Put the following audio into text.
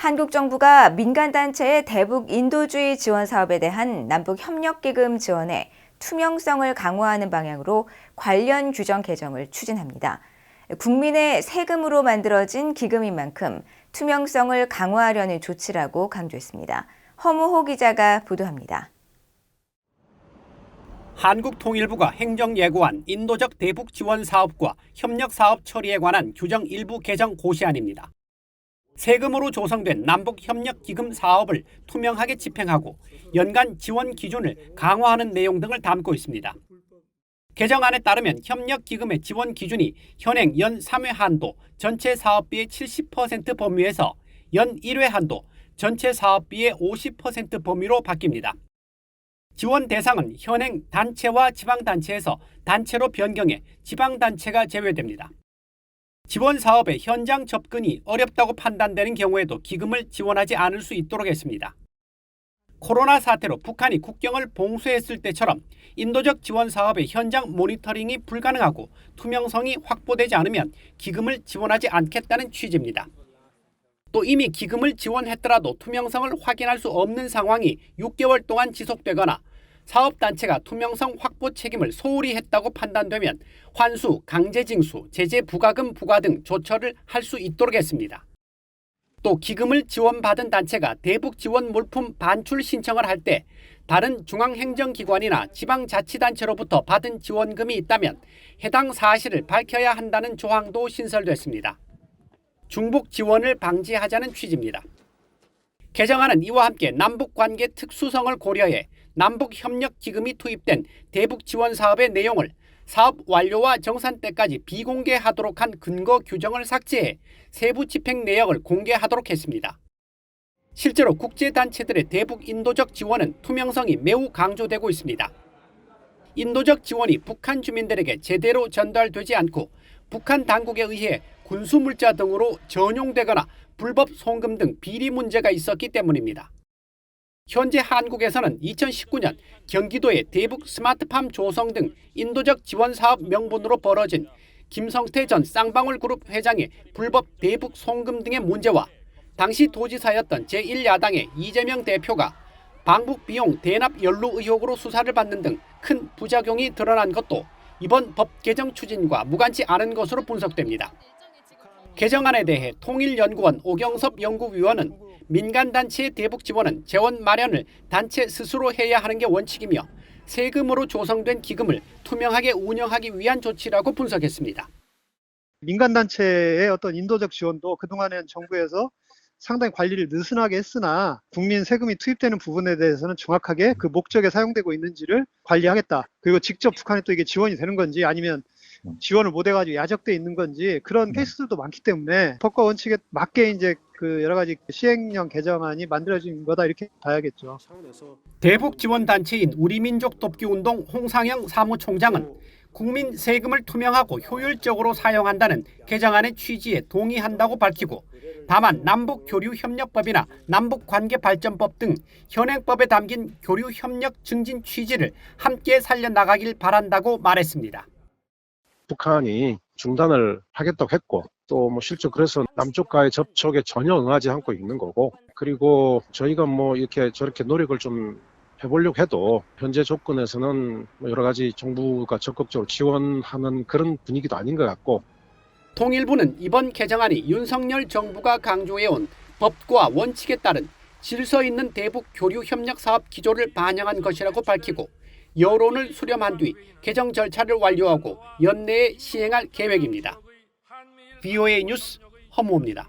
한국 정부가 민간단체의 대북 인도주의 지원 사업에 대한 남북협력기금 지원에 투명성을 강화하는 방향으로 관련 규정 개정을 추진합니다. 국민의 세금으로 만들어진 기금인 만큼 투명성을 강화하려는 조치라고 강조했습니다. 허무호 기자가 보도합니다. 한국통일부가 행정예고한 인도적 대북 지원 사업과 협력 사업 처리에 관한 규정 일부 개정 고시안입니다. 세금으로 조성된 남북협력기금 사업을 투명하게 집행하고 연간 지원 기준을 강화하는 내용 등을 담고 있습니다. 개정안에 따르면 협력기금의 지원 기준이 현행 연 3회 한도 전체 사업비의 70% 범위에서 연 1회 한도 전체 사업비의 50% 범위로 바뀝니다. 지원 대상은 현행 단체와 지방단체에서 단체로 변경해 지방단체가 제외됩니다. 지원 사업의 현장 접근이 어렵다고 판단되는 경우에도 기금을 지원하지 않을 수 있도록 했습니다. 코로나 사태로 북한이 국경을 봉쇄했을 때처럼 인도적 지원 사업의 현장 모니터링이 불가능하고 투명성이 확보되지 않으면 기금을 지원하지 않겠다는 취지입니다. 또 이미 기금을 지원했더라도 투명성을 확인할 수 없는 상황이 6개월 동안 지속되거나 사업단체가 투명성 확보 책임을 소홀히 했다고 판단되면 환수, 강제징수, 제재 부과금 부과 등 조처를 할 수 있도록 했습니다. 또 기금을 지원받은 단체가 대북 지원 물품 반출 신청을 할 때 다른 중앙행정기관이나 지방자치단체로부터 받은 지원금이 있다면 해당 사실을 밝혀야 한다는 조항도 신설됐습니다. 중복 지원을 방지하자는 취지입니다. 개정안은 이와 함께 남북관계 특수성을 고려해 남북협력기금이 투입된 대북 지원 사업의 내용을 사업 완료와 정산 때까지 비공개하도록 한 근거 규정을 삭제해 세부 집행 내역을 공개하도록 했습니다. 실제로 국제단체들의 대북 인도적 지원은 투명성이 매우 강조되고 있습니다. 인도적 지원이 북한 주민들에게 제대로 전달되지 않고 북한 당국에 의해 군수물자 등으로 전용되거나 불법 송금 등 비리 문제가 있었기 때문입니다. 현재 한국에서는 2019년 경기도의 대북 스마트팜 조성 등 인도적 지원 사업 명분으로 벌어진 김성태 전 쌍방울그룹 회장의 불법 대북 송금 등의 문제와 당시 도지사였던 제1야당의 이재명 대표가 방북 비용 대납 연루 의혹으로 수사를 받는 등 큰 부작용이 드러난 것도 이번 법 개정 추진과 무관치 않은 것으로 분석됩니다. 개정안에 대해 통일연구원 오경섭 연구위원은 민간단체의 대북 지원은 재원 마련을 단체 스스로 해야 하는 게 원칙이며 세금으로 조성된 기금을 투명하게 운영하기 위한 조치라고 분석했습니다. 민간단체의 어떤 인도적 지원도 그동안엔 정부에서 상당히 관리를 느슨하게 했으나 국민 세금이 투입되는 부분에 대해서는 정확하게 그 목적에 사용되고 있는지를 관리하겠다. 그리고 직접 북한에 또 이게 지원이 되는 건지 아니면 지원을 못 해가지고 야적돼 있는 건지 그런 케이스들도 많기 때문에 법과 원칙에 맞게 이제 그 여러 가지 시행령 개정안이 만들어진 거다 이렇게 봐야겠죠. 대북 지원 단체인 우리민족 돕기운동 홍상영 사무총장은 국민 세금을 투명하고 효율적으로 사용한다는 개정안의 취지에 동의한다고 밝히고 다만 남북교류협력법이나 남북관계발전법 등 현행법에 담긴 교류협력 증진 취지를 함께 살려나가길 바란다고 말했습니다. 북한이 중단을 하겠다고 했고 또 뭐 실제 그래서 남쪽과의 접촉에 전혀 응하지 않고 있는 거고 그리고 저희가 뭐 이렇게 저렇게 노력을 좀 해보려고 해도 현재 조건에서는 여러 가지 정부가 적극적으로 지원하는 그런 분위기도 아닌 것 같고 통일부는 이번 개정안이 윤석열 정부가 강조해온 법과 원칙에 따른 질서 있는 대북 교류 협력 사업 기조를 반영한 것이라고 밝히고 여론을 수렴한 뒤 개정 절차를 완료하고 연내에 시행할 계획입니다. VOA 뉴스 허무호입니다.